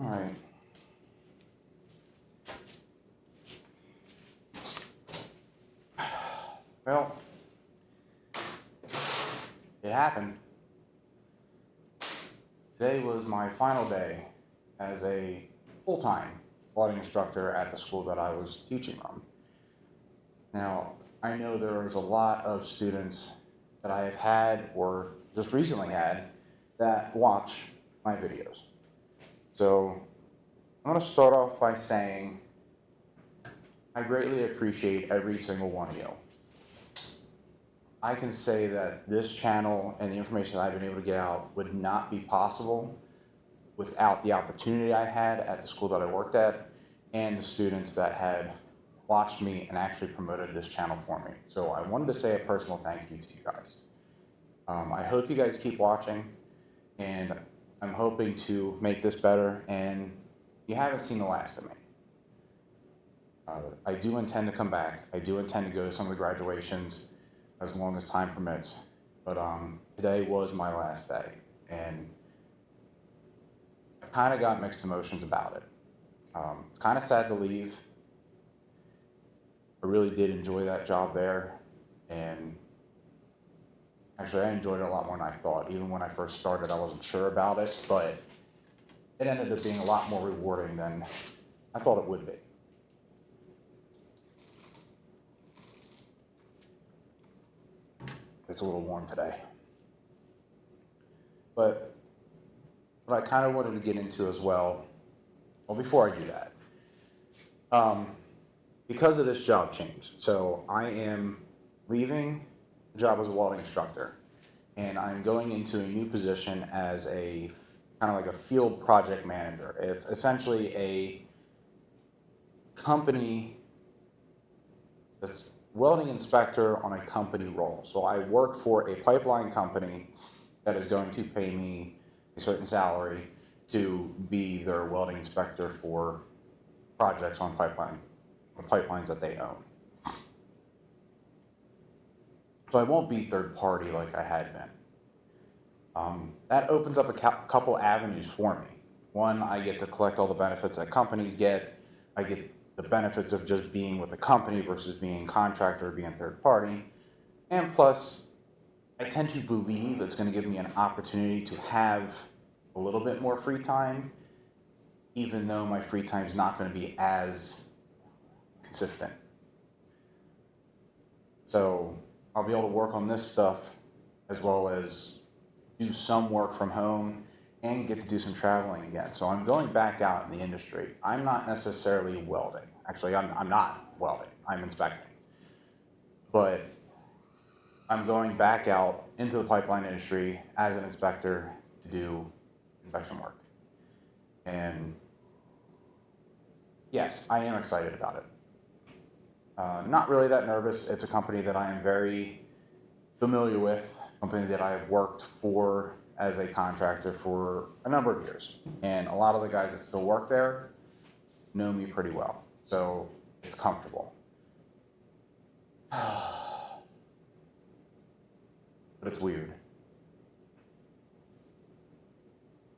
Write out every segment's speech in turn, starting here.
All right. Well, it happened. Today was my final day as a full-time welding instructor at the school that I was teaching from. Now, I know there's a lot of students that I have had or just recently had that watch my videos. So I'm going to start off by saying I greatly appreciate every single one of you. I can say that this channel and the information that I've been able to get out would not be possible without the opportunity I had at the school that I worked at and the students that had watched me and actually promoted this channel for me. So I wanted to say a personal thank you to you guys. I hope you guys keep watching, and I'm hoping to make this better, and you haven't seen the last of me. I do intend to come back. I do intend to go to some of the graduations as long as time permits. But today was my last day, and I kind of got mixed emotions about it. It's kind of sad to leave. I really did enjoy that job there, and actually I enjoyed it a lot more than I thought. Even when I first started, I wasn't sure about it, but it ended up being a lot more rewarding than I thought it would be. It's a little warm today. But what I kind of wanted to get into as well, before I do that, because of this job change, so I am leaving the job as a welding instructor, and I'm going into a new position as a kind of like a field project manager. It's essentially a company that's welding inspector on a company role. So I work for a pipeline company that is going to pay me a certain salary to be their welding inspector for projects on the pipelines that they own. So I won't be third party like I had been. That opens up a couple avenues for me. One, I get to collect all the benefits that companies get. I get the benefits of just being with a company versus being contractor or being third party. And plus, I tend to believe it's going to give me an opportunity to have a little bit more free time, even though my free time is not going to be as consistent. So I'll be able to work on this stuff as well as do some work from home and get to do some traveling again. So I'm going back out in the industry. I'm not necessarily welding. Actually, I'm not welding. I'm inspecting. But I'm going back out into the pipeline industry as an inspector to do inspection work. And yes, I am excited about it. Not really that nervous. It's a company that I am very familiar with, a company that I have worked for as a contractor for a number of years. And a lot of the guys that still work there know me pretty well. So it's comfortable. But it's weird.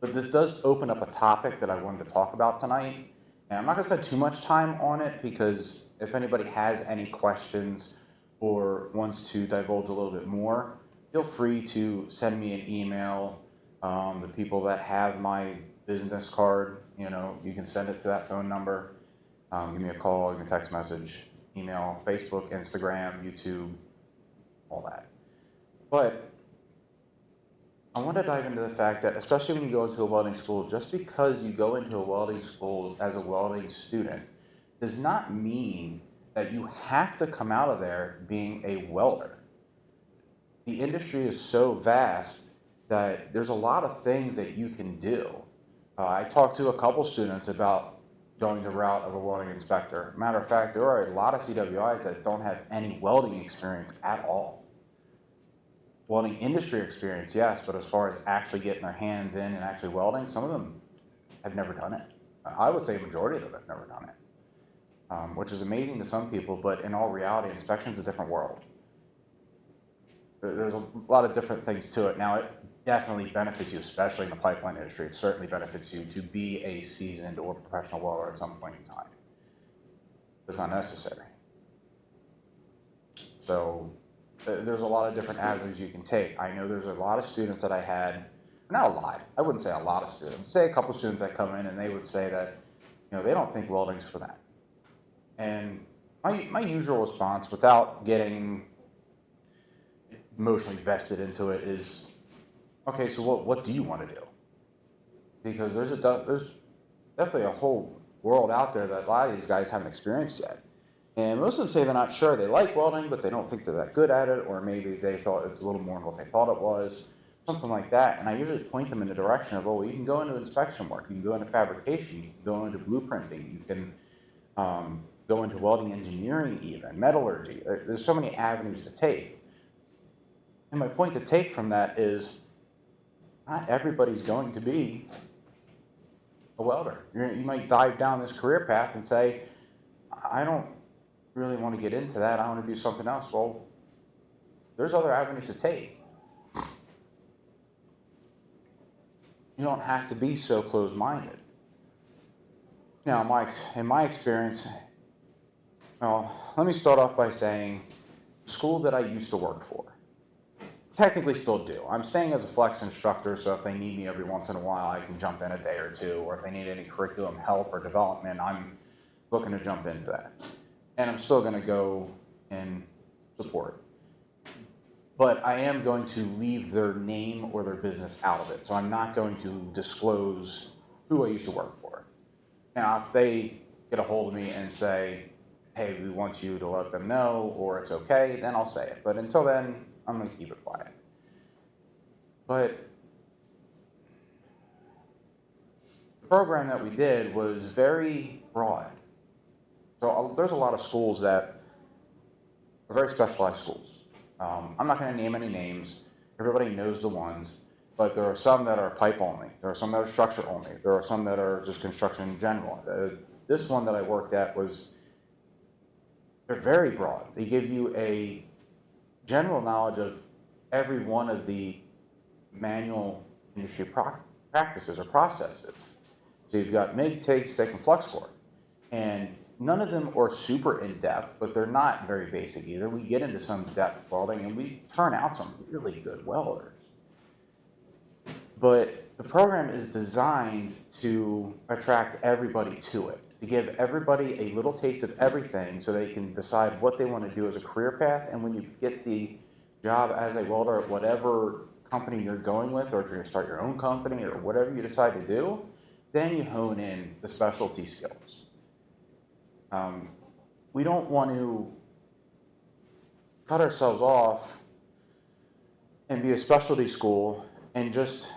But this does open up a topic that I wanted to talk about tonight. And I'm not going to spend too much time on it because if anybody has any questions or wants to divulge a little bit more, feel free to send me an email. The people that have my business card, you can send it to that phone number. Give me a call, give me a text message, email, Facebook, Instagram, YouTube, all that. But I want to dive into the fact that, especially when you go into a welding school, just because you go into a welding school as a welding student does not mean that you have to come out of there being a welder. The industry is so vast that there's a lot of things that you can do. I talked to a couple students about going the route of a welding inspector. Matter of fact, there are a lot of CWIs that don't have any welding experience at all. Welding industry experience, yes, but as far as actually getting their hands in and actually welding, some of them have never done it. I would say a majority of them have never done it, which is amazing to some people, but in all reality, inspection is a different world. There's a lot of different things to it. Now, definitely benefits you, especially in the pipeline industry. It certainly benefits you to be a seasoned or professional welder at some point in time. It's not necessary. So there's a lot of different avenues you can take. I know there's a lot of students that I had, not a lot, I wouldn't say a lot of students, say a couple students that come in and they would say that, they don't think welding's for them. And my usual response, without getting emotionally vested into it, is, okay, so what do you want to do? Because there's definitely a whole world out there that a lot of these guys haven't experienced yet. And most of them say they're not sure. They like welding, but they don't think they're that good at it, or maybe they thought it's a little more than what they thought it was, something like that. And I usually point them in the direction of, well, you can go into inspection work, you can go into fabrication, you can go into blueprinting, you can go into welding engineering even, metallurgy. There's so many avenues to take. And my point to take from that is not everybody's going to be a welder. You might dive down this career path and say, I don't really want to get into that. I want to do something else. Well, there's other avenues to take. You don't have to be so closed-minded. Now, in my experience, well, let me start off by saying the school that I used to work for, technically still do. I'm staying as a flex instructor, so if they need me every once in a while, I can jump in a day or two, or if they need any curriculum help or development, I'm looking to jump into that. And I'm still going to go and support. But I am going to leave their name or their business out of it. So I'm not going to disclose who I used to work for. Now, if they get a hold of me and say, hey, we want you to let them know, or it's okay, then I'll say it. But until then, I'm going to keep it quiet. But the program that we did was very broad. So there's a lot of schools that are very specialized schools. I'm not going to name any names. Everybody knows the ones. But there are some that are pipe only. There are some that are structure only. There are some that are just construction in general. This one that I worked at they're very broad. They give you a general knowledge of every one of the manual industry practices or processes. So you've got MIG, TIG, stick, and flux core. And none of them are super in-depth, but they're not very basic either. We get into some depth welding, and we turn out some really good welders. But the program is designed to attract everybody to it, to give everybody a little taste of everything so they can decide what they want to do as a career path. And when you get the job as a welder at whatever company you're going with, or if you're going to start your own company or whatever you decide to do, then you hone in the specialty skills. We don't want to cut ourselves off and be a specialty school and just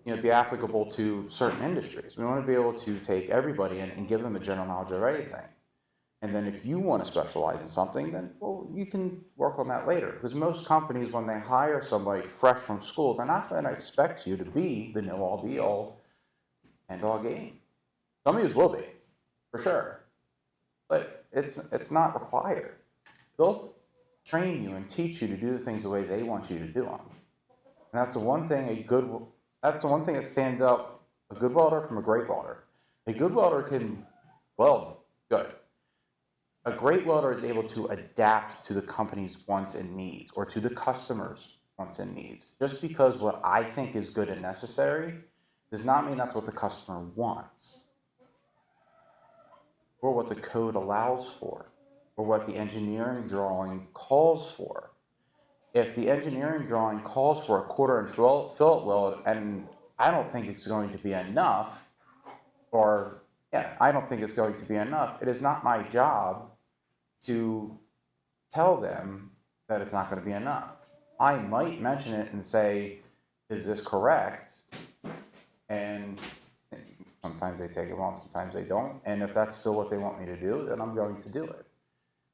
be applicable to certain industries. We want to be able to take everybody and give them a general knowledge of everything. And then if you want to specialize in something, then, well, you can work on that later. Because most companies, when they hire somebody fresh from school, they're not going to expect you to be the know-all, be-all, end-all game. Some of you will be, for sure. But it's not required. They'll train you and teach you to do the things the way they want you to do them. And that's the one thing that stands out a good welder from a great welder. A good welder can weld good. A great welder is able to adapt to the company's wants and needs, or to the customer's wants and needs. Just because what I think is good and necessary does not mean that's what the customer wants, or what the code allows for, or what the engineering drawing calls for. If the engineering drawing calls for a 1/4 inch fillet weld, and I don't think it's going to be enough, I don't think it's going to be enough, it is not my job to tell them that it's not going to be enough. I might mention it and say, is this correct? And sometimes they take it well, sometimes they don't. And if that's still what they want me to do, then I'm going to do it.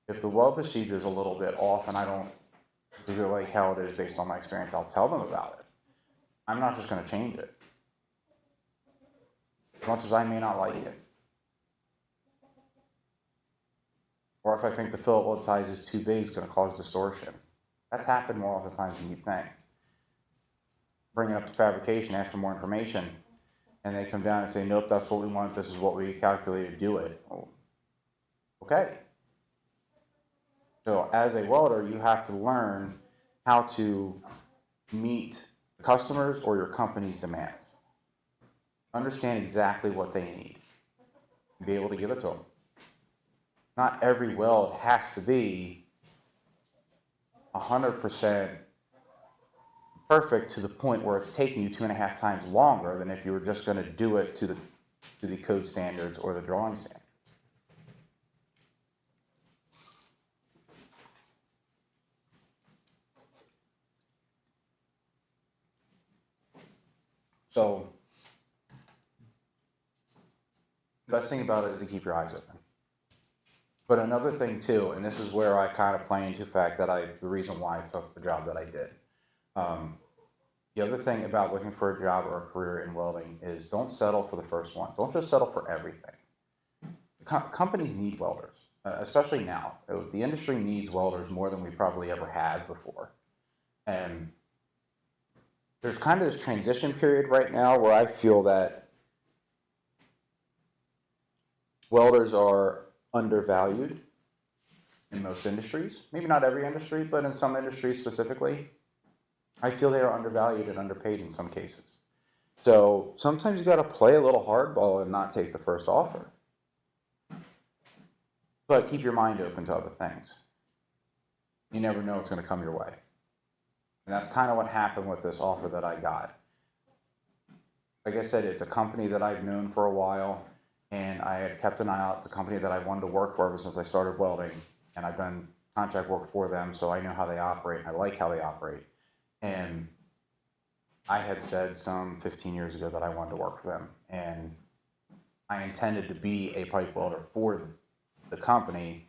If the weld procedure is a little bit off and I don't particularly like how it is based on my experience, I'll tell them about it. I'm not just going to change it, as much as I may not like it. Or if I think the fillet weld size is too big, it's going to cause distortion. That's happened more often times than you think. bring it up to fabrication, ask for more information, and they come down and say, nope, that's what we want, this is what we calculated, do it. Oh, okay. So as a welder, you have to learn how to meet the customers or your company's demands. Understand exactly what they need and be able to give it to them. Not every weld has to be 100% perfect to the point where it's taking you 2.5 times longer than if you were just going to do it to the code standards or the drawing standards. So the best thing about it is to keep your eyes open. But another thing too, and this is where I kind of play into the fact that the reason why I took the job that I did. The other thing about looking for a job or a career in welding is don't settle for the first one. Don't just settle for everything. Companies need welders, especially now. The industry needs welders more than we probably ever had before. And there's kind of this transition period right now where I feel that welders are undervalued in most industries. Maybe not every industry, but in some industries specifically. I feel they are undervalued and underpaid in some cases. So sometimes you got to play a little hardball and not take the first offer. But keep your mind open to other things. You never know what's going to come your way. And that's kind of what happened with this offer that I got. Like I said, it's a company that I've known for a while, and I had kept an eye out. It's a company that I wanted to work for ever since I started welding, and I've done contract work for them, so I know how they operate, and I like how they operate. And I had said some 15 years ago that I wanted to work for them, and I intended to be a pipe welder for the company.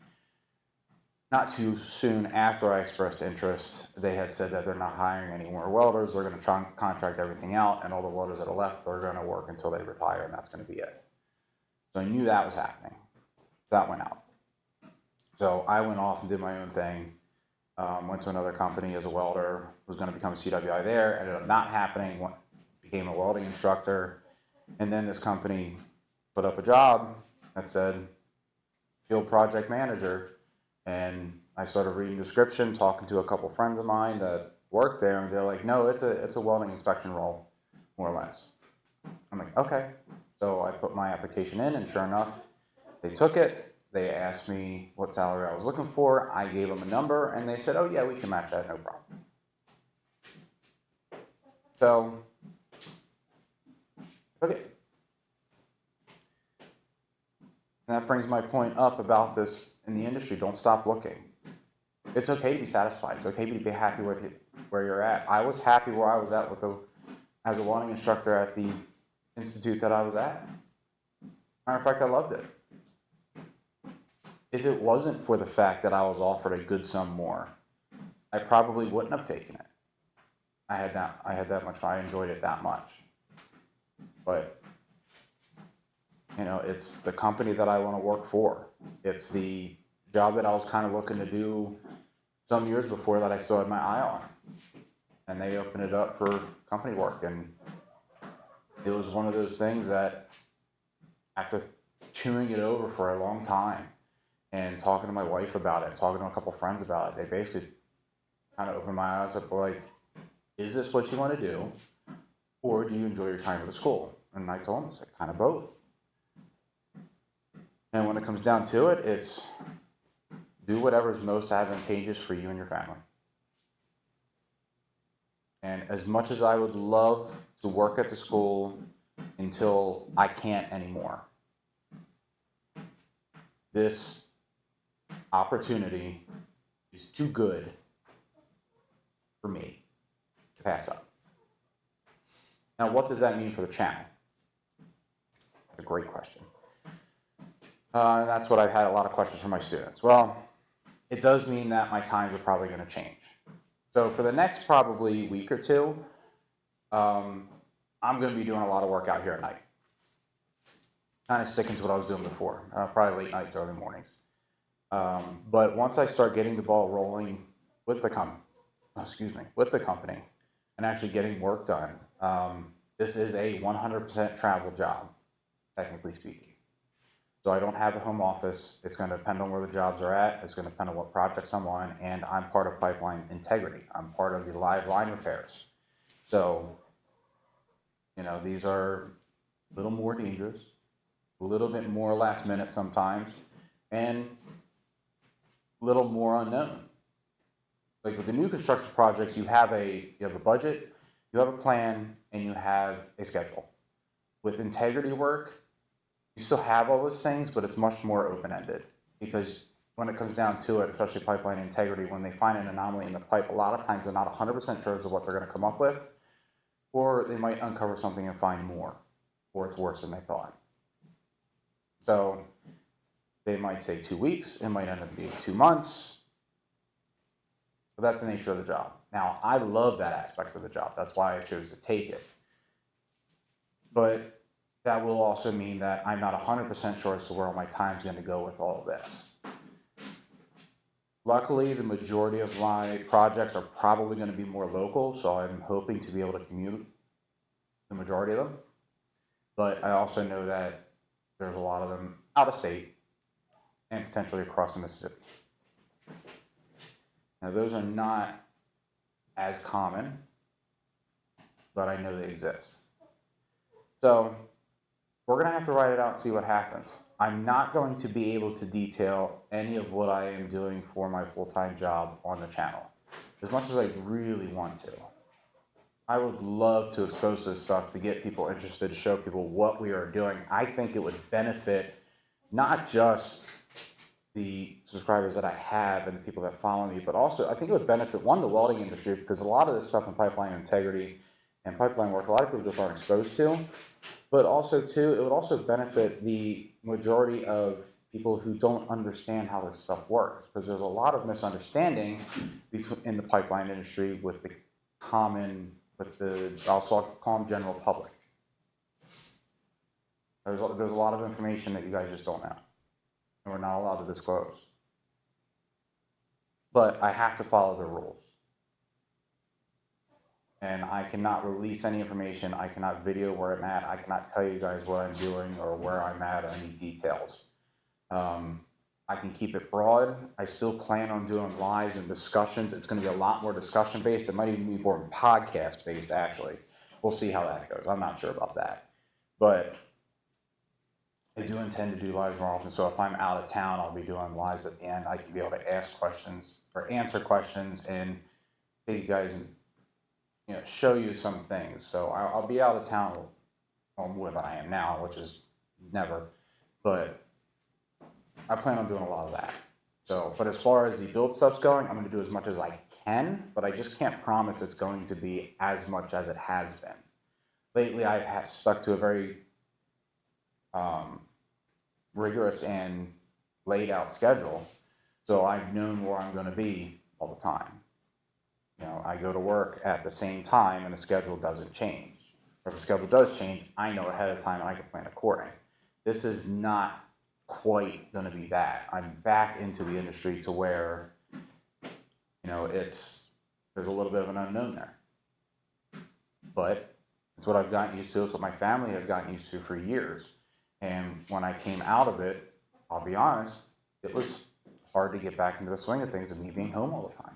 Not too soon after I expressed interest, they had said that they're not hiring any more welders, they're going to try and contract everything out, and all the welders that are left are going to work until they retire, and that's going to be it. So I knew that was happening. That went out. So I went off and did my own thing. Went to another company as a welder, was going to become a CWI there, ended up not happening, became a welding instructor, and then this company put up a job that said field project manager, and I started reading the description, talking to a couple friends of mine that worked there, and they're like, no, it's a welding inspection role, more or less. I'm like, okay. So I put my application in, and sure enough, they took it. They asked me what salary I was looking for. I gave them a number, and they said, oh, yeah, we can match that, no problem. So, okay. And that brings my point up about this in the industry. Don't stop looking. It's okay to be satisfied. It's okay to be happy with where you're at. I was happy where I was at as a welding instructor at the institute that I was at. Matter of fact, I loved it. If it wasn't for the fact that I was offered a good sum more, I probably wouldn't have taken it. I had that much. I enjoyed it that much. But you know, it's the company that I want to work for. It's the job that I was kind of looking to do some years before that I still had my eye on. And they opened it up for company work, and it was one of those things that after chewing it over for a long time and talking to my wife about it, talking to a couple friends about it, they basically kind of opened my eyes up like, is this what you want to do? Or do you enjoy your time at the school? And I told them, it's like kind of both. And when it comes down to it, it's do whatever is most advantageous for you and your family. And as much as I would love to work at the school until I can't anymore, this opportunity is too good for me to pass up. Now, what does that mean for the channel? That's a great question. And that's what I've had a lot of questions from my students. Well, it does mean that my times are probably going to change. So for the next probably week or two, I'm going to be doing a lot of work out here at night. Kind of sticking to what I was doing before, probably late nights, early mornings. But once I start getting the ball rolling with the company, and actually getting work done. This is a 100% travel job, technically speaking. So I don't have a home office. It's going to depend on where the jobs are at. It's going to depend on what projects I'm on, and I'm part of pipeline integrity. I'm part of the live line repairs. So, these are a little more dangerous, a little bit more last minute sometimes, and a little more unknown. Like with the new construction projects, you have a budget, you have a plan, and you have a schedule. With integrity work, you still have all those things, but it's much more open-ended, because when it comes down to it, especially pipeline integrity, when they find an anomaly in the pipe, a lot of times they're not 100% sure as to what they're going to come up with, or they might uncover something and find more, or it's worse than they thought. So they might say 2 weeks, it might end up being 2 months, but that's the nature of the job. Now, I love that aspect of the job. That's why I chose to take it. But that will also mean that I'm not 100% sure as to where my time's going to go with all of this. Luckily, the majority of my projects are probably going to be more local, so I'm hoping to be able to commute the majority of them. But I also know that there's a lot of them out of state and potentially across the Mississippi. Now, those are not as common, but I know they exist. So we're going to have to write it out and see what happens. I'm not going to be able to detail any of what I am doing for my full-time job on the channel, as much as I really want to. I would love to expose this stuff to get people interested, to show people what we are doing. I think it would benefit not just the subscribers that I have and the people that follow me, but also I think it would benefit, one, the welding industry, because a lot of this stuff in pipeline integrity and pipeline work, a lot of people just aren't exposed to. But also, too, it would also benefit the majority of people who don't understand how this stuff works, because there's a lot of misunderstanding in the pipeline industry with the I'll call them general public. There's a lot of information that you guys just don't know, and we're not allowed to disclose. But I have to follow the rules. And I cannot release any information. I cannot video where I'm at. I cannot tell you guys what I'm doing or where I'm at or any details. I can keep it broad. I still plan on doing lives and discussions. It's going to be a lot more discussion based. It might even be more podcast based, actually. We'll see how that goes. I'm not sure about that. But I do intend to do lives more often. So if I'm out of town, I'll be doing lives at the end. I can be able to ask questions or answer questions and take you guys, show you some things. So I'll be out of town more than I am now, which is never, but I plan on doing a lot of that. So, but as far as the build stuff's going, I'm going to do as much as I can, but I just can't promise it's going to be as much as it has been. Lately, I've stuck to a very rigorous and laid out schedule, so I've known where I'm going to be all the time. I go to work at the same time and the schedule doesn't change. Or if the schedule does change, I know ahead of time and I can plan according. This is not quite going to be that. I'm back into the industry to where, there's a little bit of an unknown there. But it's what I've gotten used to. It's what my family has gotten used to for years. And when I came out of it, I'll be honest, it was hard to get back into the swing of things and me being home all the time.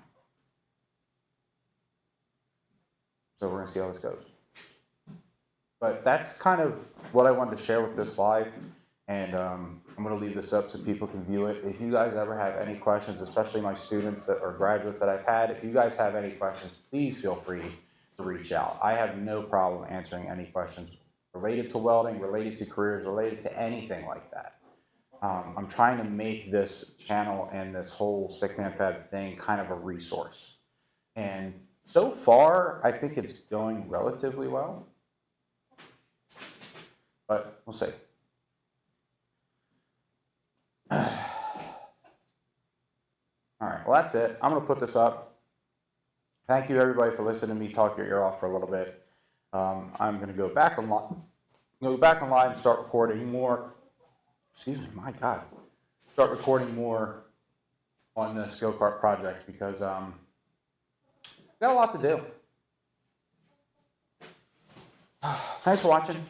So we're going to see how this goes. But that's kind of what I wanted to share with this live. And I'm going to leave this up so people can view it. If you guys ever have any questions, especially my students that are graduates that I've had, if you guys have any questions, please feel free to reach out. I have no problem answering any questions related to welding, related to careers, related to anything like that. I'm trying to make this channel and this whole stickman fab thing kind of a resource. And so far, I think it's going relatively well, but we'll see. All right, well, that's it. I'm going to put this up. Thank you, everybody, for listening to me talk your ear off for a little bit. I'm going to go back on live and start recording more. Excuse me, my God. Start recording more on this go-kart project because got a lot to do. Thanks for watching.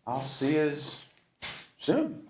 I'll see you soon.